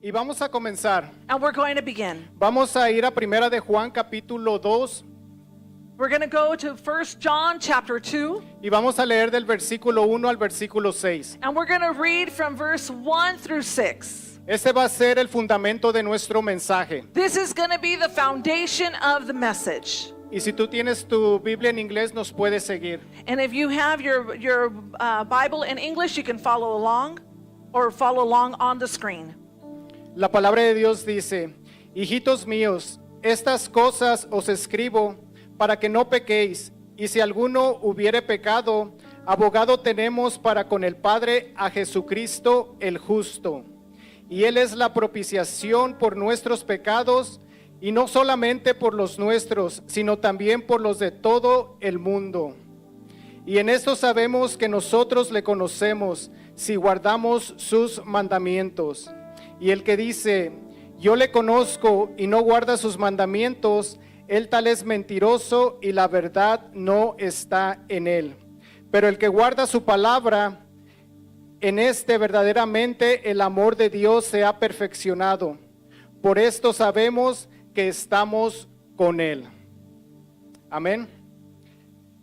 Y vamos a comenzar. And we're going to begin. Vamos a ir a Primera de Juan capítulo 2 We're going to go to 1 John chapter 2. y vamos a leer del versículo 1 al versículo 6. And we're going to read from verse 1 through 6. Este va a ser el fundamento de nuestro mensaje. This is going to be the foundation of the message. Y si tú tienes tu Biblia en inglés, nos puedes seguir. And if you have your Bible in English, you can follow along or follow along on the screen. La palabra de Dios dice: Hijitos míos, estas cosas os escribo para que no pequéis, y si alguno hubiere pecado, abogado tenemos para con el Padre a Jesucristo el justo. Y Él es la propiciación por nuestros pecados, y no solamente por los nuestros, sino también por los de todo el mundo. Y en esto sabemos que nosotros le conocemos, si guardamos sus mandamientos. Y el que dice, yo le conozco y no guarda sus mandamientos, él tal es mentiroso y la verdad no está en él. Pero el que guarda su palabra, en este verdaderamente el amor de Dios se ha perfeccionado. Por esto sabemos que estamos con él. Amén.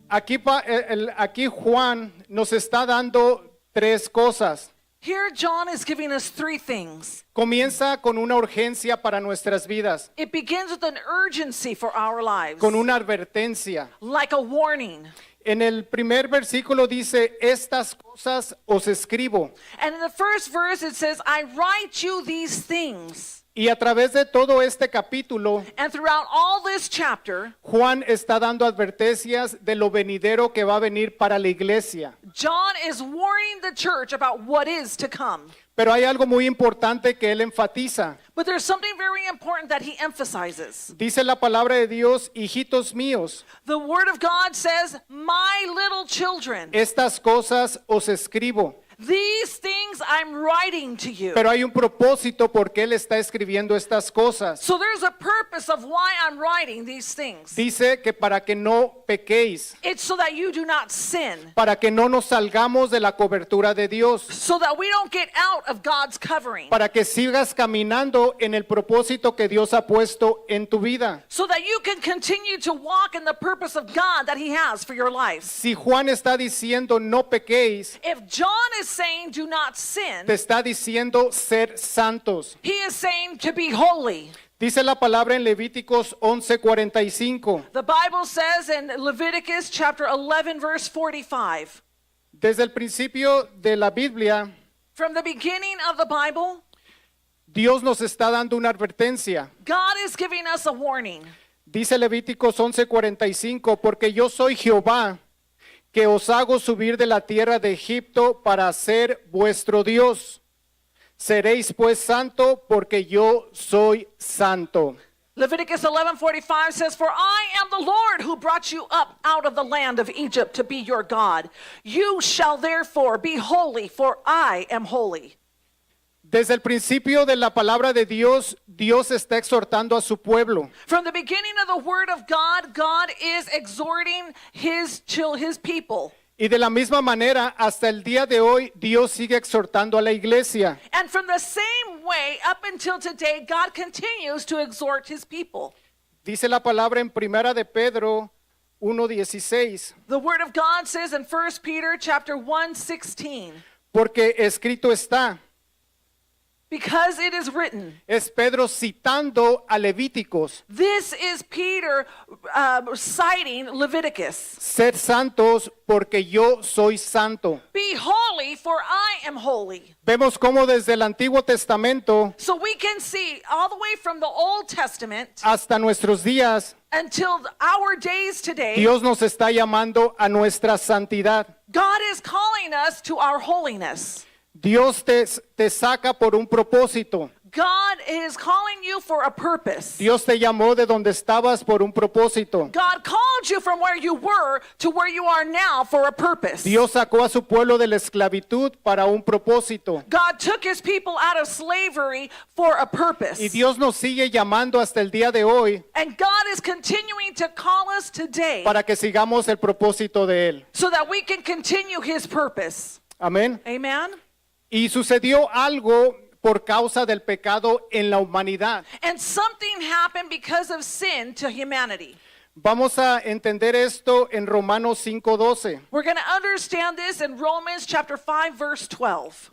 Aquí Juan nos está dando tres cosas. Here John is giving us three things. Comienza con una urgencia para nuestras vidas, It begins with an urgency for our lives, con una advertencia. like a warning. En el primer versículo dice, estas cosas os escribo. And in the first verse it says, I write you these things. Y a través de todo este capítulo, And throughout all this chapter, Juan está dando advertencias de lo venidero que va a venir para la iglesia. John is warning the church about what is to come. Pero hay algo muy importante que él enfatiza. But there's something very important that he emphasizes. Dice la palabra de Dios, hijitos míos, The word of God says, my little children, estas cosas os escribo. these things I'm writing to you. Pero hay un propósito por qué él está escribiendo estas cosas. So there's a purpose of why I'm writing these things. Dice que para que no pequéis, It's so that you do not sin, para que no nos salgamos de la cobertura de Dios, so that we don't get out of God's covering, para que sigas caminando en el propósito que Dios ha puesto en tu vida. so that you can continue to walk in the purpose of God that He has for your life. Si Juan está diciendo no pequéis, If John is saying do not sin, te está diciendo ser santos. he is saying to be holy. Dice la palabra en Levíticos 11:45. The Bible says in Leviticus chapter 11 verse 45, Desde el principio de la Biblia, from the beginning of the Bible, Dios nos está dando una advertencia. God is giving us a warning. Dice Levíticos 11:45, porque yo soy Jehová, que os hago subir de la tierra de Egipto para ser vuestro Dios. Seréis pues santo, porque yo soy santo. Leviticus 11:45 says, For I am the Lord who brought you up out of the land of Egypt to be your God. You shall therefore be holy, for I am holy. Desde el principio de la palabra de Dios, Dios está exhortando a su pueblo. From the beginning of the word of God, God is exhorting his people. Y de la misma manera, hasta el día de hoy, Dios sigue exhortando a la iglesia. And from the same way, up until today, God continues to exhort his people. Dice la palabra en Primera de Pedro 1:16, The word of God says in 1 Peter chapter 1:16, porque escrito está. because it is written. Es Pedro citando a Levíticos. This is Peter citing Leviticus. Sed santos porque yo soy santo. Be holy, for I am holy. Vemos cómo desde el Antiguo Testamento So we can see all the way from the Old Testament hasta nuestros días, until our days today, Dios nos está llamando a nuestra santidad. God is calling us to our holiness. Dios te saca por un propósito. God is calling you for a purpose. Dios te llamó de donde estabas por un propósito. God called you from where you were to where you are now for a purpose. Dios sacó a su pueblo de la esclavitud para un propósito. God took his people out of slavery for a purpose. Y Dios nos sigue llamando hasta el día de hoy And God is continuing to call us today para que sigamos el propósito de Él. so that we can continue his purpose. Amén. Amen. Y sucedió algo por causa del pecado en la humanidad. And something happened because of sin to humanity. Vamos a entender esto en Romanos 5:12. We're going to understand this in Romans chapter 5, verse 12.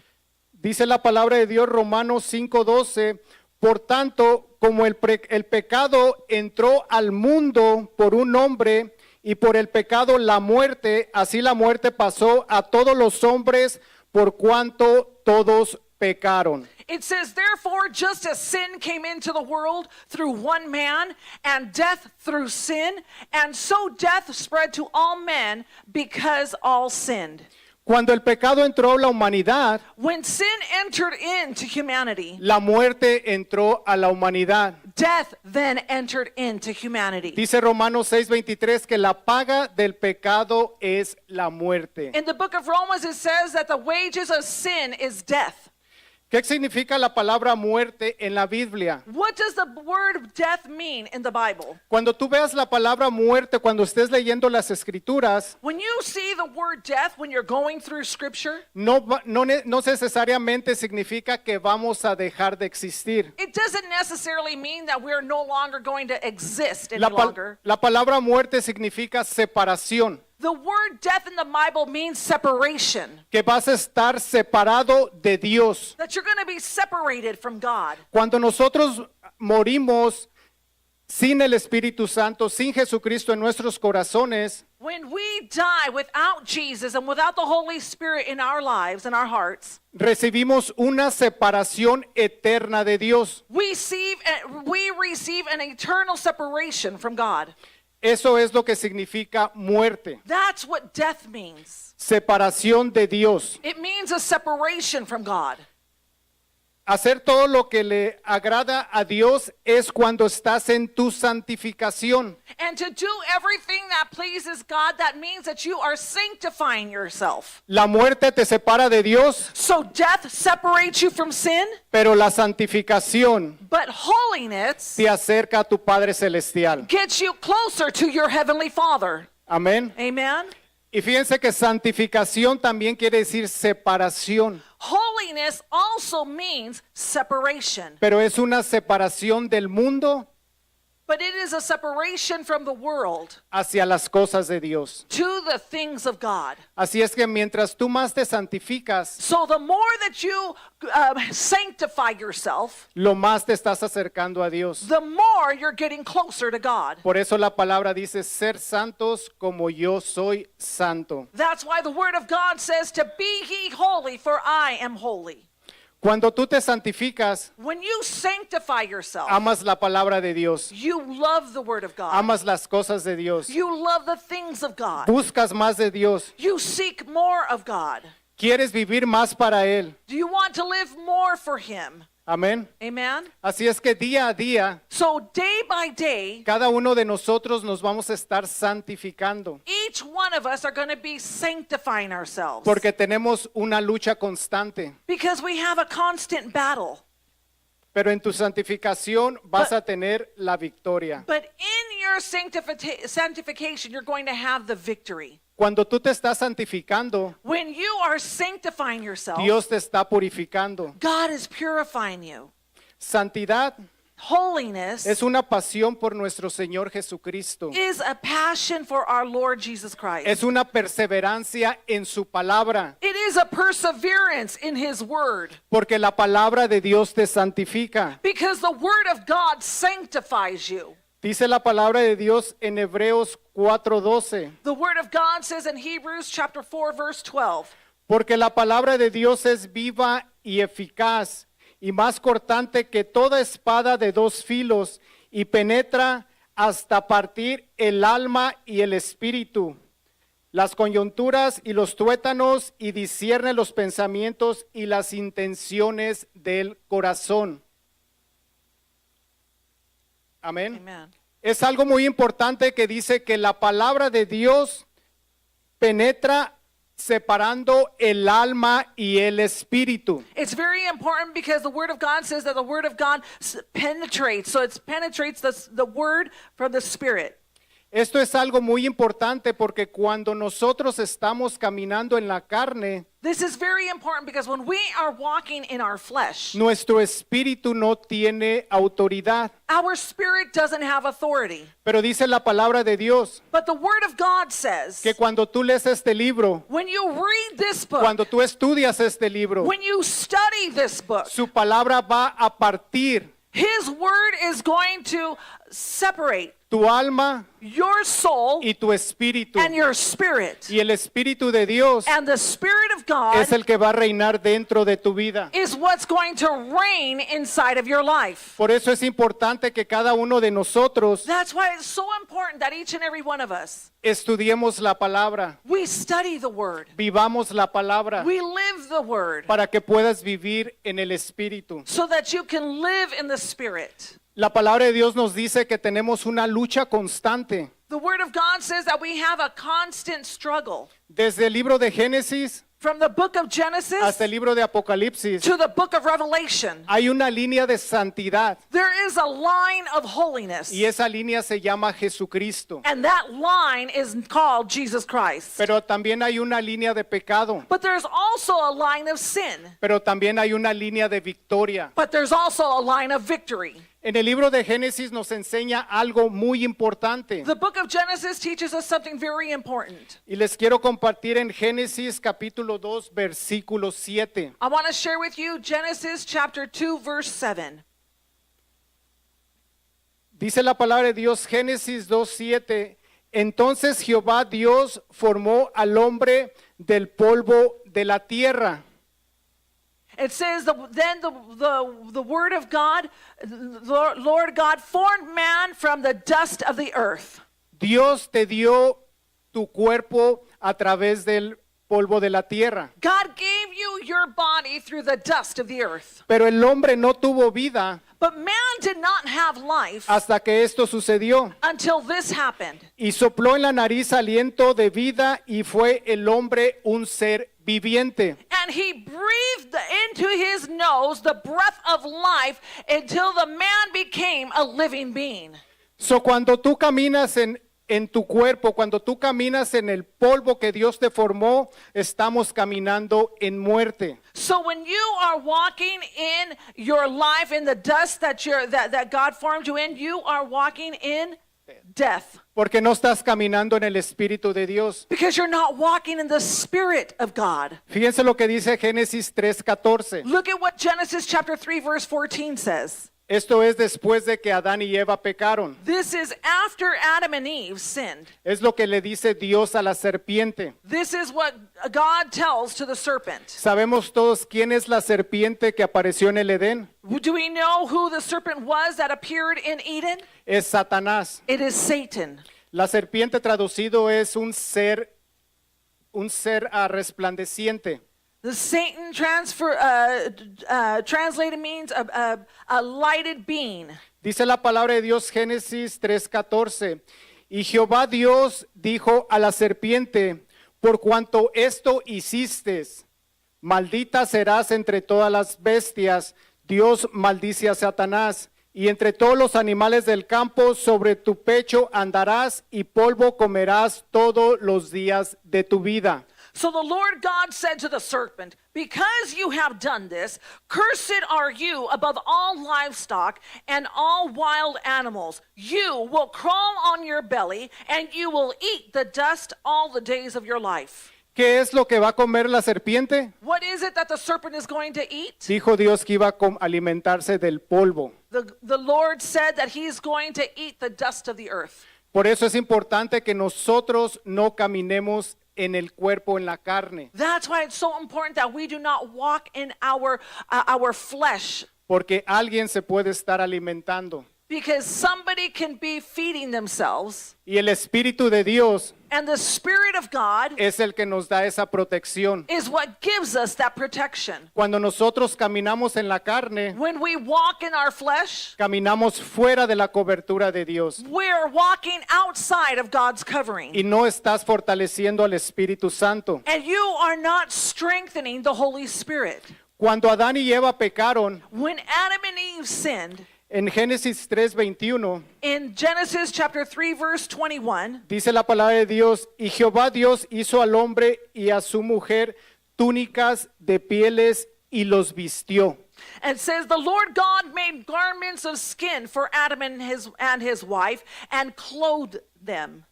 Dice la palabra de Dios, Romanos 5:12, por tanto, como el pecado entró al mundo por un hombre y por el pecado la muerte, así la muerte pasó a todos los hombres por cuanto todos pecaron. It says, therefore, just as sin came into the world through one man, and death through sin, and so death spread to all men because all sinned. Cuando el pecado entró a la humanidad, When sin entered into humanity, la muerte entró a la humanidad. death then entered into humanity. Dice Romanos 6:23 que la paga del pecado es la muerte. In the book of Romans, it says that the wages of sin is death. ¿Qué significa la palabra muerte en la Biblia? What does the word death mean in the Bible? Cuando tú veas la palabra muerte, cuando estés leyendo las escrituras, When you see the word death when you're going through scripture, no necesariamente significa que vamos a dejar de existir. it doesn't necessarily mean that we're no longer going to exist any longer. La palabra muerte significa separación, The word death in the Bible means separation, que vas a estar separado de Dios. that you're going to be separated from God. Cuando nosotros morimos sin el Espíritu Santo, sin Jesucristo en nuestros corazones, When we die without Jesus and without the Holy Spirit in our lives and our hearts, recibimos una separación eterna de Dios. we receive an eternal separation from God. Eso es lo que significa muerte, That's what death means. separación de Dios. It means a separation from God. Hacer todo lo que le agrada a Dios es cuando estás en tu santificación. And to do everything that pleases God, that means that you are sanctifying yourself. La muerte te separa de Dios, So death separates you from sin, pero la santificación but holiness te acerca a tu Padre Celestial. gets you closer to your heavenly Father. Amén. Amen? Y fíjense que santificación también quiere decir separación, Holiness also means separation, pero es una separación del mundo but it is a separation from the world hacia las cosas de Dios. to the things of God. Así es que mientras tú más te santificas, So the more that you sanctify yourself, lo más te estás acercando a Dios. the more you're getting closer to God. Por eso la palabra dice, ser santos como yo soy santo. That's why the word of God says to be ye holy, for I am holy. Cuando tú te santificas, When you sanctify yourself, amas la palabra de Dios, you love the word of God. amas las cosas de Dios, You love the things of God. buscas más de Dios, You seek more of God. quieres vivir más para Él. Do you want to live more for Him? Amén. Amen? Así es que día a día, So day by day, cada uno de nosotros nos vamos a estar santificando, each one of us are going to be sanctifying ourselves. porque tenemos una lucha constante. Because we have a constant battle. Pero en tu santificación vas a tener la victoria. But in your sanctification, you're going to have the victory. Cuando tú te estás santificando, When you are sanctifying yourself, Dios te está purificando. God is purifying you. Santidad Holiness es una pasión por nuestro Señor Jesucristo. is a passion for our Lord Jesus Christ. Es una perseverancia en su palabra, It is a perseverance in His Word. porque la palabra de Dios te santifica. Because the Word of God sanctifies you. Dice la palabra de Dios en Hebreos 4:12, The Word of God says in Hebrews chapter 4, verse 12, porque la palabra de Dios es viva y eficaz y más cortante que toda espada de dos filos y penetra hasta partir el alma y el espíritu, las coyunturas y los tuétanos, y discierne los pensamientos y las intenciones del corazón. Amén. Amen. Es algo muy importante que dice que la palabra de Dios penetra separando el alma y el espíritu. It's very important because the Word of God says that the Word of God penetrates. So it penetrates the Word from the Spirit. Esto es algo muy importante porque cuando nosotros estamos caminando en la carne, This is very important because when we are walking in our flesh, nuestro espíritu no tiene autoridad. our spirit doesn't have authority. Pero dice la palabra de Dios But the Word of God says, que cuando tú lees este libro, when you read this book, cuando tú estudias este libro, when you study this book, su palabra va a partir His Word is going to separate tu alma your soul y tu espíritu. and your spirit. Y el espíritu de Dios And the Spirit of God es el que va a reinar dentro de tu vida. is what's going to reign inside of your life. Por eso es importante que cada uno de nosotros That's why it's so important that each and every one of us, estudiemos la palabra, we study the Word. vivamos la palabra We live the Word para que puedas vivir en el espíritu. so that you can live in the Spirit. La palabra de Dios nos dice que tenemos una lucha constante. The Word of God says that we have a constant struggle. Desde el libro de Génesis From the book of Genesis hasta el libro de Apocalipsis to the book of Revelation, hay una línea de santidad there is a line of holiness. y esa línea se llama Jesucristo. And that line is called Jesus Christ. Pero también hay una línea de pecado, But there's also a line of sin. pero también hay una línea de victoria. But there's also a line of victory. En el libro de Génesis nos enseña algo muy importante The book of Genesis teaches us something very important. y les quiero compartir en Génesis capítulo 2 versículo 7. I want to share with you Genesis chapter 2 verse 7. Dice la palabra de Dios, Génesis 2:7. Entonces Jehová Dios formó al hombre del polvo de la tierra. It says, then the word of God, Lord God formed man from the dust of the earth. Dios te dio tu cuerpo a través del polvo de la tierra. God gave you your body through the dust of the earth. Pero el hombre no tuvo vida But man did not have life hasta que esto sucedió. until this happened. Y sopló en la nariz aliento de vida y fue el hombre un ser viviente. And he breathed into his nose the breath of life until the man became a living being. So cuando tú caminas en tu cuerpo, cuando tú caminas en el polvo que Dios te formó, estamos caminando en muerte. So when you are walking in your life in the dust that God formed you in, you are walking in death. Porque no estás caminando en el Espíritu de Dios. Because you're not walking in the Spirit of God. Fíjense lo que dice Génesis 3:14. Look at what Genesis chapter 3 verse 14 says. Esto es después de que Adán y Eva pecaron. This is after Adam and Eve sinned. Es lo que le dice Dios a la serpiente. This is what God tells to the serpent. ¿Sabemos todos quién es la serpiente que apareció en el Edén? Do we know who the serpent was that appeared in Eden? Es Satanás. It is Satan. La serpiente traducido es un ser resplandeciente. The Satan translated means a lighted being. Dice la palabra de Dios Génesis 3:14. Y Jehová Dios dijo a la serpiente, por cuanto esto hiciste, maldita serás entre todas las bestias. Dios maldice a Satanás. Y entre todos los animales del campo sobre tu pecho andarás y polvo comerás todos los días de tu vida. So the Lord God said to the serpent, because you have done this, cursed are you above all livestock and all wild animals. You will crawl on your belly and you will eat the dust all the days of your life. ¿Qué es lo que va a comer la serpiente? What is it that the serpent is going to eat? Dijo Dios que iba a alimentarse del polvo. The Lord said that he's going to eat the dust of the earth. Por eso es importante que nosotros no caminemos en el cuerpo, en la carne, That's why it's so important that we do not walk in our flesh, porque alguien se puede estar alimentando. because somebody can be feeding themselves, Y el Espíritu de Dios and the Spirit of God es el que nos da esa protección. is what gives us that protection. Cuando nosotros caminamos en la carne, When we walk in our flesh, caminamos fuera de la cobertura de Dios. we're walking outside of God's covering. Y no estás fortaleciendo al Espíritu Santo. And you are not strengthening the Holy Spirit. Cuando Adán y Eva pecaron, When Adam and Eve sinned, En Génesis 3:21 In Genesis chapter 3 verse 21, dice la palabra de Dios, y Jehová Dios hizo al hombre y a su mujer túnicas de pieles y los vistió. and says, the Lord God made garments of skin for Adam and his wife and clothed them.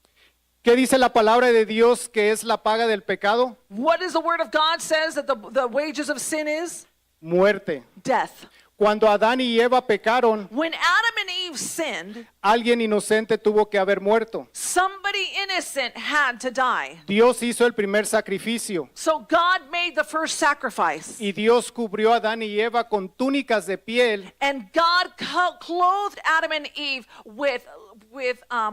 ¿Qué dice la palabra de Dios que es la paga del pecado? What is the word of God says that the wages of sin is? Muerte. Death. Cuando Adán y Eva pecaron, When Adam and Eve sinned, alguien inocente tuvo que haber muerto. somebody innocent had to die. Dios hizo el primer sacrificio So God made the first sacrifice. y Dios cubrió a Adán y Eva con túnicas de piel And God clothed Adam and Eve with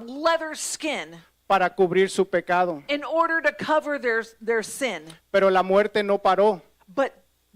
leather skin para cubrir su pecado. in order to cover their sin. Pero la muerte no paró. But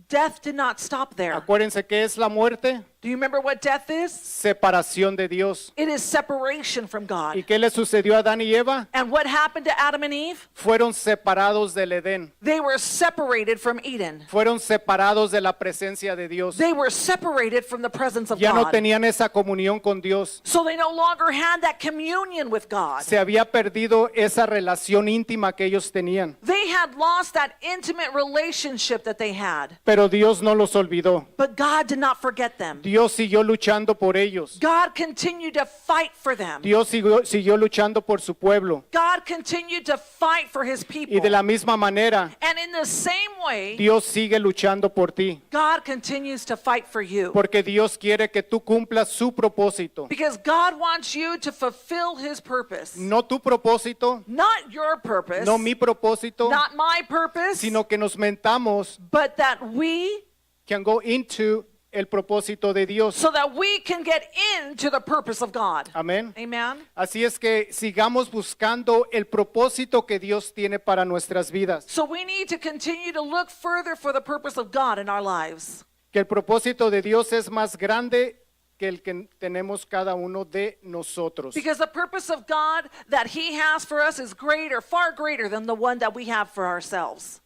death did not stop there. Acuérdense qué es la muerte, Do you remember what death is? separación de Dios. It is separation from ¿Y God. qué le sucedió a Adán y Eva? And what happened to Adam and Eve? Fueron separados del Edén. They were separated from Eden. Fueron separados de la presencia de Dios. They were separated from the presence of Ya no God. tenían esa comunión con Dios. So they no longer had that communion with God. Se había perdido esa relación íntima que ellos tenían. They had lost that intimate relationship that they had. Pero Dios no los olvidó. But God did not forget them. Dios siguió luchando por ellos. God continued to fight for them. Dios siguió luchando por su pueblo. God continued to fight for his people. Y de la misma manera, And in the same way, Dios sigue luchando por ti. God continues to fight for you. Porque Dios quiere que tú cumplas su propósito. Because God wants you to fulfill his purpose. No tu propósito, Not your purpose, no mi propósito, not my purpose, sino que nos mentamos but that we, can go into el propósito de Dios. so that we can get into the purpose of God. Amén. Amen. Así es que sigamos buscando el propósito que Dios tiene para nuestras vidas. So we need to continue to look further for the purpose of God in our lives. Que el propósito de Dios es más grande que el que tenemos cada uno de nosotros. Because the purpose of God that he has for us is greater, far greater than the one that we have for ourselves.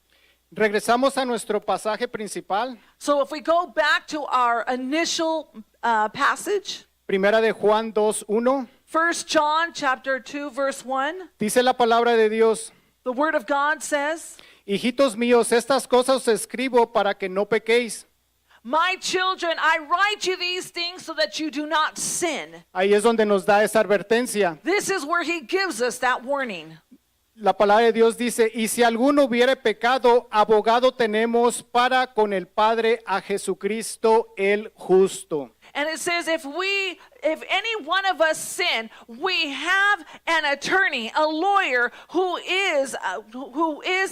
Regresamos a nuestro pasaje principal, So if we go back to our initial passage, Primera de Juan 2:1, 1 John chapter 2 verse 1, dice la palabra de Dios: the word of God says, Hijitos míos, estas cosas os escribo para que no pequéis. my children, I write you these things so that you do not sin. Ahí es donde nos da esa advertencia. This is where he gives us that warning. La palabra de Dios dice: y si alguno hubiere pecado, abogado tenemos para con el Padre a Jesucristo el justo. And it says, if any one of us sin, we have an attorney, a lawyer who is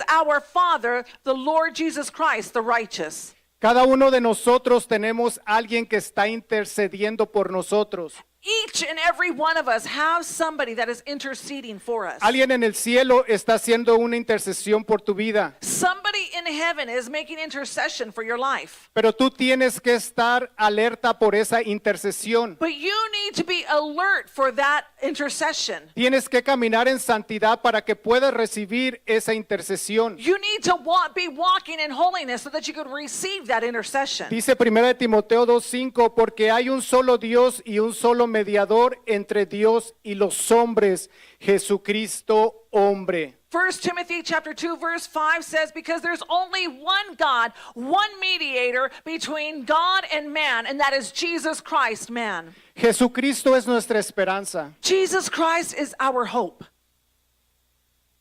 our Father, the Lord Jesus Christ, the righteous. Cada uno de nosotros tenemos alguien que está intercediendo por nosotros. Each and every one of us have somebody that is interceding for us. Alguien en el cielo está haciendo una intercesión por tu vida. Somebody in heaven is making intercession for your life. Pero tú tienes que estar alerta por esa intercesión. But you need to be alert for that intercession. Tienes que caminar en santidad para que puedas recibir esa intercesión. You need to be walking in holiness so that you could receive that intercession. Dice 1 Timoteo 2:5, porque hay un solo Dios y un solo mediador entre Dios y los hombres, Jesucristo hombre. 1 Timothy chapter 2 verse 5 says, because there's only one God, one mediator between God and man, and that is Jesus Christ, man. Jesucristo es nuestra esperanza. Jesus Christ is our hope.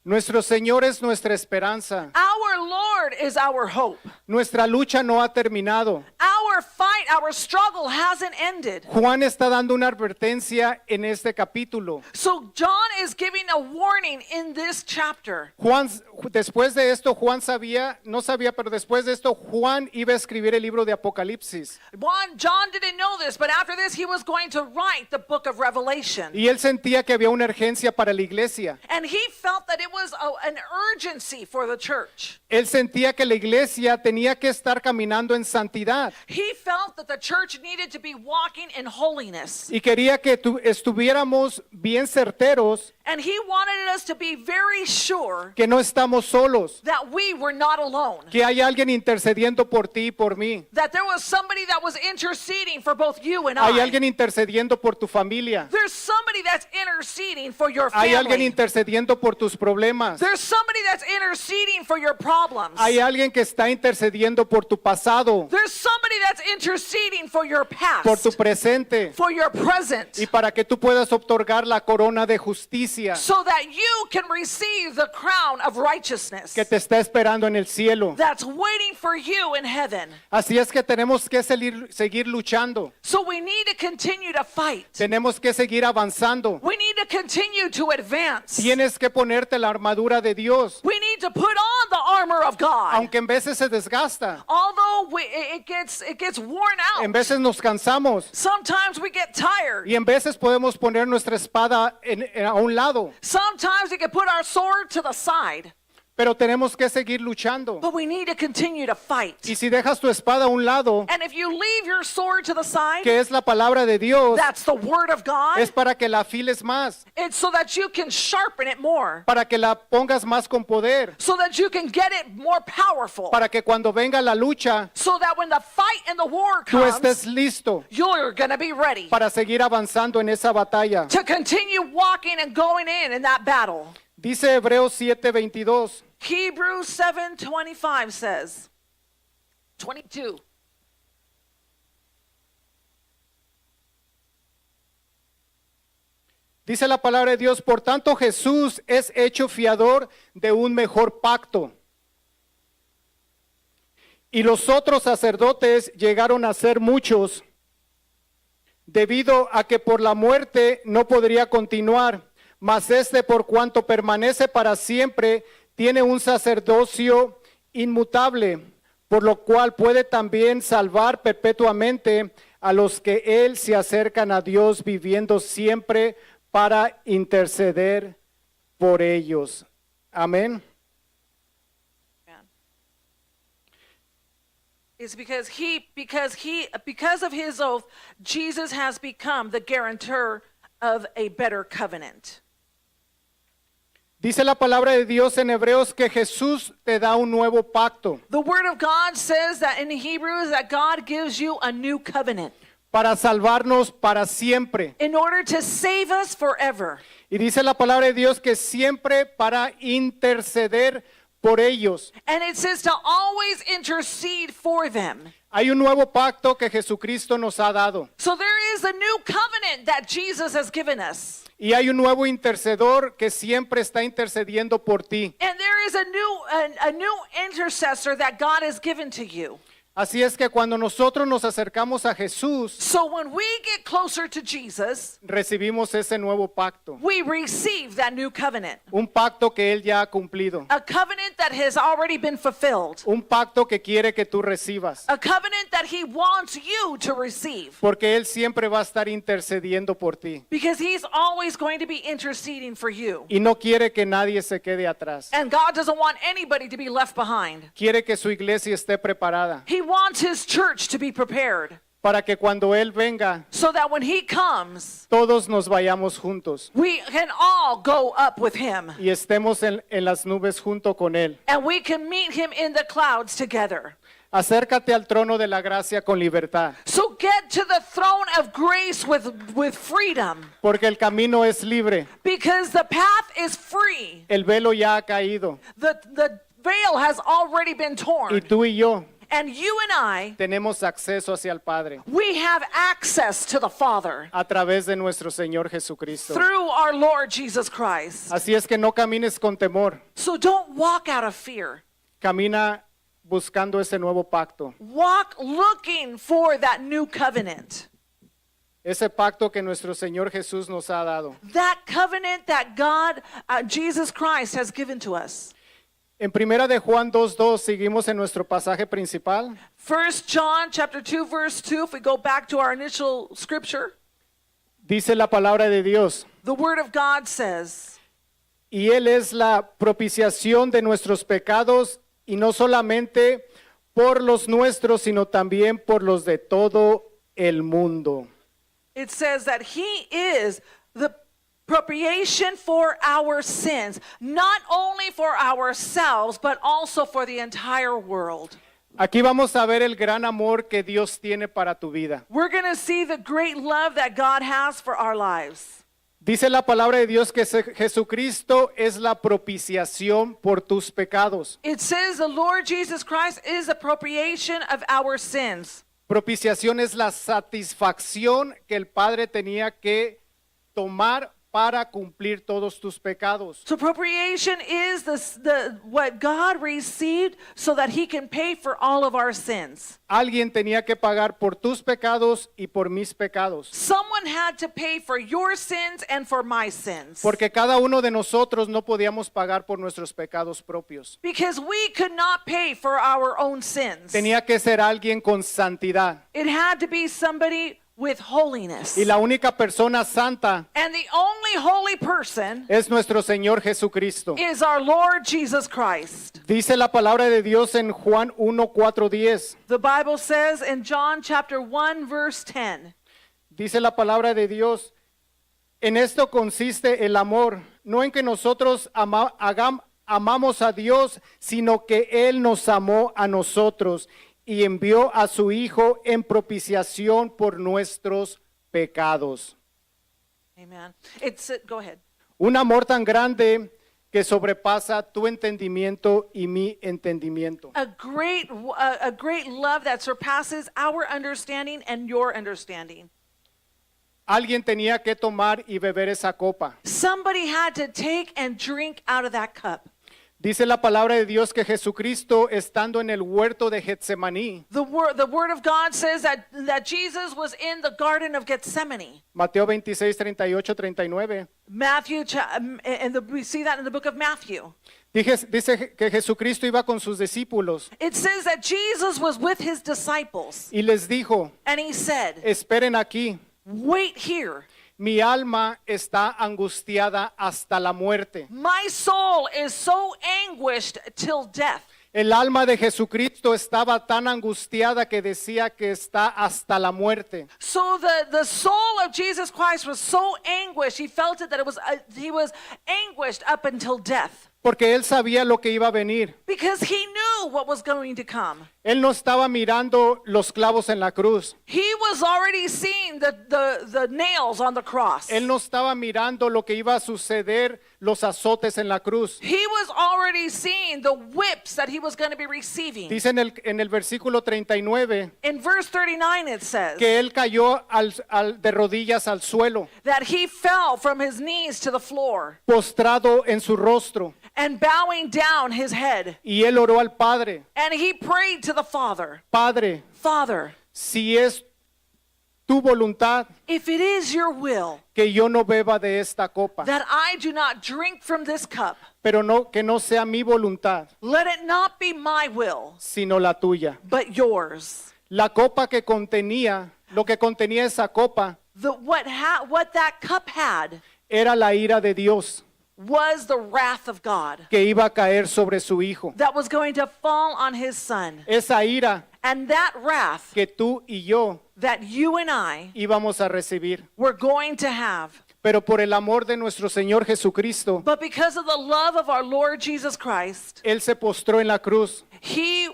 Nuestro Señor es nuestra esperanza. Our Lord is our hope. Nuestra lucha no ha terminado. Our fight, our struggle hasn't ended. Juan está dando una advertencia en este capítulo. So John is giving a warning in this chapter. Después de esto, Juan no sabía, pero después de esto, Juan iba a escribir el libro de Apocalipsis. John didn't know this, but after this he was going to write the book of Revelation. Y él sentía que había una urgencia para la iglesia. And he felt that it was an urgency for the church. Él sentía que la iglesia tenía que estar caminando en santidad. He He felt that the church needed to be walking in holiness. Y quería que estuviéramos bien certeros And he wanted us to be very sure que no estamos solos, that we were not alone. que hay alguien intercediendo por ti y por mí. That there was somebody that was interceding for both you and Hay I. alguien intercediendo por tu familia. There's somebody that's interceding for your Hay alguien family. intercediendo por tus problemas. There's somebody that's interceding for your problems. Hay alguien que está intercediendo por tu pasado, There's somebody that's interceding for your past, por tu presente, for your present, y para que tú puedas otorgar la corona de justicia so that you can receive the crown of righteousness que te está esperando en el cielo. that's waiting for you in heaven. Así es que tenemos que seguir luchando. So we need to continue to fight. Tenemos que seguir avanzando. We need to continue to advance. Tienes que ponerte la armadura de Dios, We need to put on the armor of God. aunque en veces se desgasta, Although it gets worn en out. veces nos cansamos Sometimes we get tired. y en veces podemos poner nuestra espada a un lado, Sometimes we can put our sword to the side. pero tenemos que seguir luchando. But we need to continue to fight. Y si dejas tu espada a un lado, And if you leave your sword to the side, que es la palabra de Dios, that's the word of God. es para que la afiles más, It's so that you can sharpen it more. para que la pongas más con poder, So that you can get it more powerful. para que cuando venga la lucha, So that when the fight and the war tú comes, estés listo you're going to be ready para seguir avanzando en esa batalla. to continue walking and going in that battle. Dice Hebreos 7:22. Hebrews 7:25 says, 22. Dice la palabra de Dios, por tanto Jesús es hecho fiador de un mejor pacto. Y los otros sacerdotes llegaron a ser muchos, debido a que por la muerte no podría continuar, mas este por cuanto permanece para siempre, tiene un sacerdocio inmutable, por lo cual puede también salvar perpetuamente a los que él se acercan a Dios, viviendo siempre para interceder por ellos. Amén. It's because of his oath, Jesus has become the guarantor of a better covenant. Dice la palabra de Dios en Hebreos que Jesús te da un nuevo pacto The word of God says that in Hebrews that God gives you a new covenant para salvarnos para siempre. in order to save us forever. Y dice la palabra de Dios que siempre para interceder por ellos. And it says to always intercede for them. Hay un nuevo pacto que Jesucristo nos ha dado. So there is a new covenant that Jesus has given us. Y hay un nuevo intercedor que siempre está intercediendo por ti. And there is a new intercessor that God has given to you. Así es que cuando nosotros nos acercamos a Jesús, So when we get closer to Jesus, recibimos ese nuevo pacto. we receive that new covenant. Un pacto que Él ya ha cumplido. A covenant that has already been fulfilled. Un pacto que quiere que tú recibas. A covenant that he wants you to receive. Porque Él siempre va a estar intercediendo por ti. Because he's always going to be interceding for you. Y no quiere que nadie se quede atrás. And God doesn't want anybody to be left behind. Quiere que su iglesia esté preparada He wants his church to be prepared para que cuando Él venga, so that when he comes, todos nos vayamos juntos we can all go up with him y estemos en las nubes junto con Él. and we can meet him in the clouds together. Acércate al trono de la gracia con libertad, So get to the throne of grace with freedom, porque el camino es libre. because the path is free. El velo ya ha caído The veil has already been y torn. tú y yo And you and I, tenemos acceso hacia el Padre we have access to the Father a través de nuestro Señor Jesucristo. through our Lord Jesus Christ. Así es que no camines con temor, So don't walk out of fear. camina buscando ese nuevo pacto, Walk looking for that new covenant. ese pacto que nuestro Señor Jesús nos ha dado. That covenant that God, Jesus Christ, has given to us. En primera de Juan 2:2 seguimos en nuestro pasaje principal. 1 John chapter 2, verse 2, if we go back to our initial scripture, Dice la palabra de Dios, the word of God says, y Él es la propiciación de nuestros pecados, y no solamente por los nuestros, sino también por los de todo el mundo. It says that he is the propitiation for our sins, not only for ourselves, but also for the entire world. Aquí vamos a ver el gran amor que Dios tiene para tu vida. We're going to see the great love that God has for our lives. Dice la palabra de Dios que Jesucristo es la propiciación por tus pecados. It says the Lord Jesus Christ is the propitiation of our sins. Propiciación es la satisfacción que el Padre tenía que tomar para cumplir todos tus pecados. So propitiation is what God received so that he can pay for all of our sins. Alguien tenía que pagar por tus pecados y por mis pecados. Someone had to pay for your sins and for my sins. Porque cada uno de nosotros no podíamos pagar por nuestros pecados propios. Because we could not pay for our own sins. Tenía que ser alguien con santidad. It had to be somebody with holiness. Y la única persona santa And the only holy person es nuestro Señor Jesucristo. is our Lord Jesus Christ. Dice la palabra de Dios en Juan 1:4-10. The Bible says in John chapter 1 verse 10. Dice la palabra de Dios, en esto consiste el amor, no en que nosotros amamos a Dios, sino que Él nos amó a nosotros y envió a su Hijo en propiciación por nuestros pecados. Amen. Go ahead. Un amor tan grande que sobrepasa tu entendimiento y mi entendimiento. A great love that surpasses our understanding and your understanding. Alguien tenía que tomar y beber esa copa. Somebody had to take and drink out of that cup. Dice la palabra de Dios que Jesucristo, estando en el huerto de Getsemaní, The word of God says that Jesus was in the Garden of Gethsemane. Mateo 26:38-39. Matthew, we see that in the book of Matthew. Dice que Jesucristo iba con sus discípulos It says that Jesus was with his disciples, y les dijo, and he said, esperen aquí, wait here. mi alma está angustiada hasta la muerte. My soul is so anguished till death. El alma de Jesucristo estaba tan angustiada que decía que está hasta la muerte. So the soul of Jesus Christ was so anguished, he felt it that he was anguished up until death. Porque él sabía lo que iba a venir. Because he knew what was going to come. Él no estaba mirando los clavos en la cruz. He was already seeing the nails on the cross. Él no estaba mirando lo que iba a suceder, los azotes en la cruz. He was already seeing the whips that he was going to be receiving. Dice en el versículo 39 In verse 39 it says que él cayó de rodillas al suelo, that he fell from his knees to the floor postrado en su rostro, and bowing down his head. y él oró al Padre, And he prayed to the Father, Padre, Father, si es tu voluntad if it is your will que yo no beba de esta copa, that I do not drink from this cup, pero que no sea mi voluntad, let it not be my will, sino la tuya. but yours. La copa que contenía, lo que contenía esa copa, What that cup had era la ira de Dios was the wrath of God que iba a caer sobre su Hijo. that was going to fall on his son. Esa ira And that wrath que tú y yo that you and I íbamos a recibir. were going to have. Pero por el amor de nuestro Señor Jesucristo, But because of the love of our Lord Jesus Christ, Él se postró en la cruz he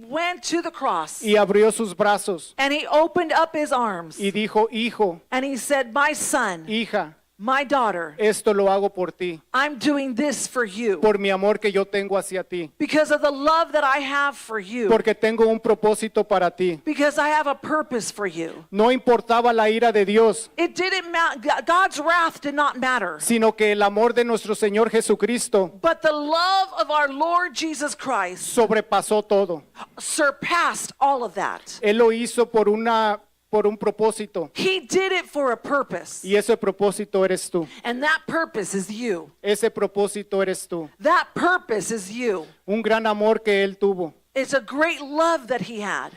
went to the cross y abrió sus brazos and he opened up his arms y dijo, Hijo, and he said, my son, hija, my daughter, esto lo hago por ti, I'm doing this for you por mi amor que yo tengo hacia ti, because of the love that I have for you, porque tengo un propósito para ti. because I have a purpose for you. No importaba la ira de Dios, It didn't matter. God's wrath did not matter. sino que el amor de nuestro Señor Jesucristo But the love of our Lord Jesus Christ sobrepasó todo. surpassed all of that. Él lo hizo por un propósito, He did it for a purpose. y ese propósito eres tú. And that purpose is you. Ese propósito eres tú. That purpose is you. Un gran amor que Él tuvo. It's a great love that he had.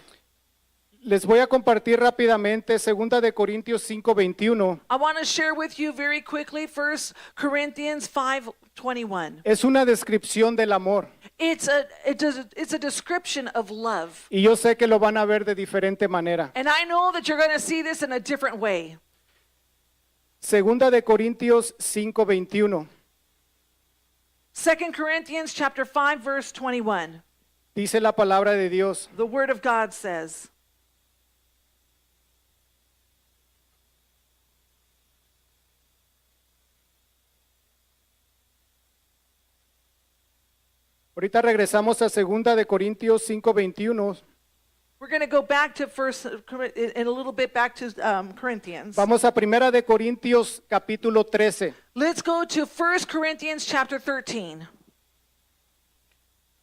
Les voy a compartir rápidamente 2 de Corintios 5:21. I want to share with you very quickly 1 Corinthians 5:21. Es una descripción del amor. It's a description of love. Y yo sé que lo van a ver de diferente manera. And I know that you're going to see this in a different way. Segunda de Corintios 5:21. 2 Corinthians chapter 5 verse 21. Dice la palabra de Dios: The word of God says, ahorita regresamos a Segunda de Corintios 5:21. we're going to go back to in a little bit back to Corinthians. Vamos a Primera de Corintios capítulo 13. Let's go to 1 Corinthians chapter 13.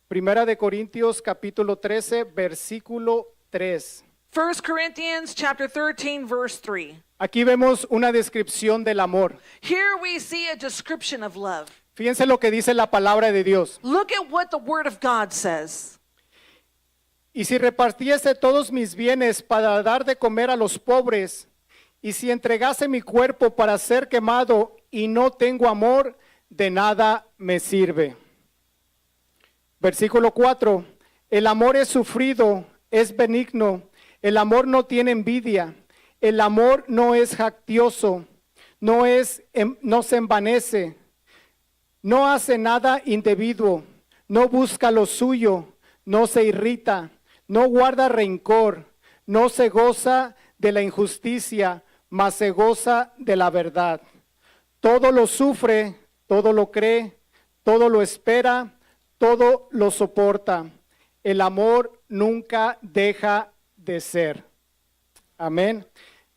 Primera de Corintios capítulo 13, versículo 3. 1 Corinthians chapter 13 verse 3. Aquí vemos una descripción del amor. Here we see a description of love. Fíjense lo que dice la palabra de Dios. Look at what the word of God says. Y si repartiese todos mis bienes para dar de comer a los pobres, y si entregase mi cuerpo para ser quemado y no tengo amor, de nada me sirve. Versículo 4. El amor es sufrido, es benigno, el amor no tiene envidia, el amor no es jactioso, no se envanece, no hace nada indebido, no busca lo suyo, no se irrita, no guarda rencor, no se goza de la injusticia, mas se goza de la verdad. Todo lo sufre, todo lo cree, todo lo espera, todo lo soporta. El amor nunca deja de ser. Amén.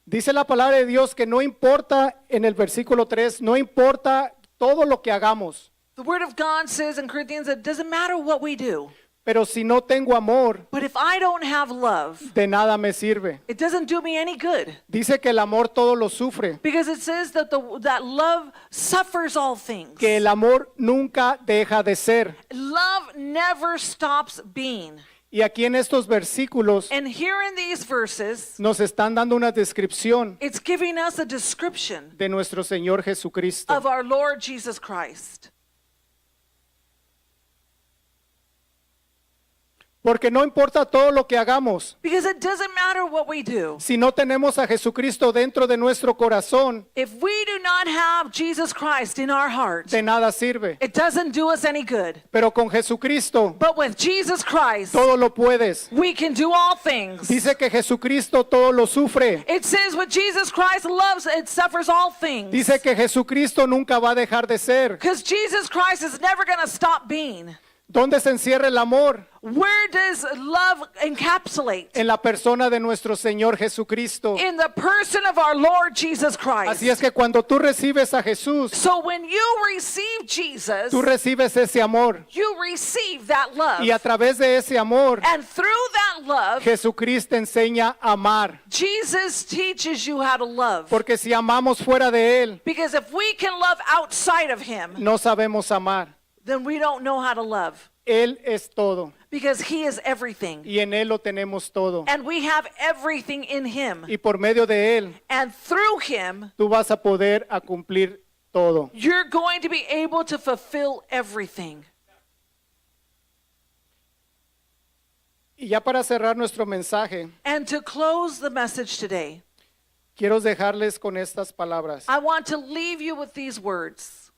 Dice la palabra de Dios que no importa, en el versículo 3, no importa todo lo que hagamos. The word of God says in Corinthians that it doesn't matter what we do, Pero si no tengo amor, but if I don't have love, de nada me sirve. it doesn't do me any good. Dice que el amor todo lo sufre, Because it says that that love suffers all things. que el amor nunca deja de ser. Love never stops being. Y aquí en estos versículos And here in these verses, nos están dando una descripción it's giving us a description de nuestro Señor Jesucristo. of our Lord Jesus Christ. Porque no importa todo lo que hagamos, Because it doesn't matter what we do. si no tenemos a Jesucristo dentro de nuestro corazón, If we do not have Jesus Christ in our heart, de nada sirve. it doesn't do us any good. Pero con Jesucristo But with Jesus Christ, todo lo puedes. we can do all things. Dice que Jesucristo todo lo sufre. It says with Jesus Christ loves, it suffers all things. Dice que Jesucristo nunca va a dejar de ser. Because Jesus Christ is never going to stop being. ¿Dónde se encierra el amor? Where does love encapsulate? En la persona de nuestro Señor Jesucristo. In the person of our Lord Jesus Christ. Así es que cuando tú recibes a Jesús, So when you receive Jesus, tú recibes ese amor. you receive that love. Y a través de ese amor, And through that love, Jesucristo enseña a amar. Jesus teaches you how to love. Porque si amamos fuera de Él, Because if we can love outside of Him, no sabemos amar. then we don't know how to love. Él es todo. Because He is everything. Y en Él lo tenemos todo. And we have everything in Him. Y por medio de Él, And through Him, tú vas a poder a cumplir todo. you're going to be able to fulfill everything. Y ya para cerrar nuestro mensaje, And to close the message today, quiero dejarles con estas palabras. I want to leave you with these words.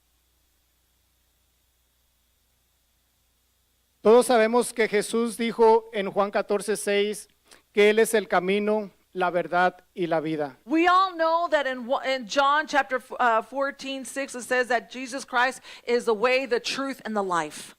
Todos sabemos que Jesús dijo en Juan 14:6 que Él es el camino, la verdad y la vida. We all know that in John chapter 14:6 it says that Jesus Christ is the way, the truth, and the life.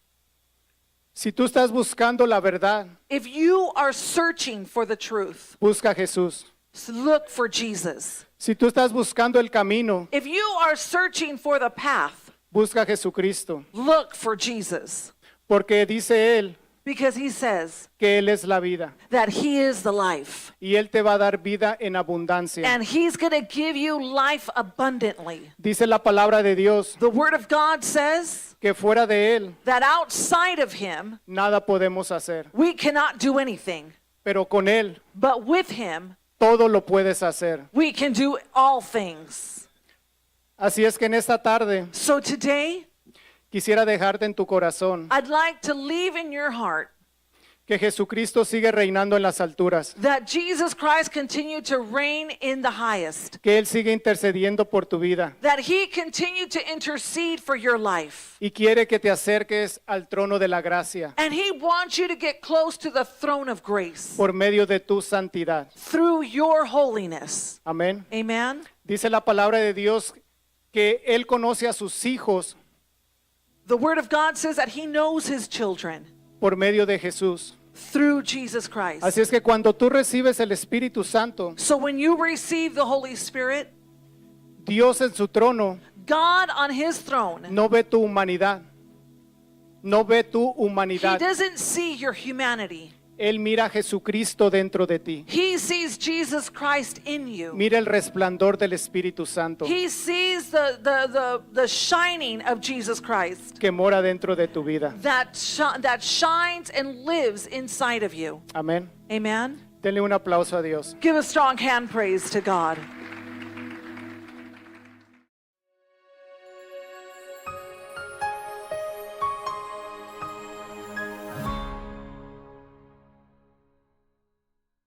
Si tú estás buscando la verdad, If you are searching for the truth, busca a Jesús. look for Jesus. Si tú estás buscando el camino, If you are searching for the path, busca a Jesucristo. look for Jesus. Porque dice Él Because He says que Él es la vida. that He is the life. Y Él te va a dar vida en abundancia. And He's going to give you life abundantly. Dice la palabra de Dios The Word of God says que fuera de Él that outside of Him, nada podemos hacer. we cannot do anything. Pero con Él But with Him, todo lo puedes hacer. we can do all things. Así es que en esta tarde So today, Quisiera dejarte en tu corazón I'd like to leave in your heart que Jesucristo sigue reinando en las alturas, that Jesus Christ continued to reign in the highest, que Él sigue intercediendo por tu vida that he continued to intercede for your life. y quiere que te acerques al trono de la gracia And he wants you to get close to the throne of grace por medio de tu santidad. through your holiness. Amén. Amen. Dice la palabra de Dios que Él conoce a sus hijos The word of God says that he knows his children por medio de Jesús. through Jesus Christ. Así es que cuando tú recibes el Espíritu Santo, So when you receive the Holy Spirit, Dios en su trono God on his throne, no ve tu humanidad, no ve tu he humanidad. doesn't see your humanity. Él mira a Jesucristo dentro de ti. He sees Jesus Christ in you. Mira el resplandor del Espíritu Santo He sees the shining of Jesus Christ que mora dentro de tu vida. that shines and lives inside of you. Amén. Amen. Denle un aplauso a Dios. Give a strong hand praise to God.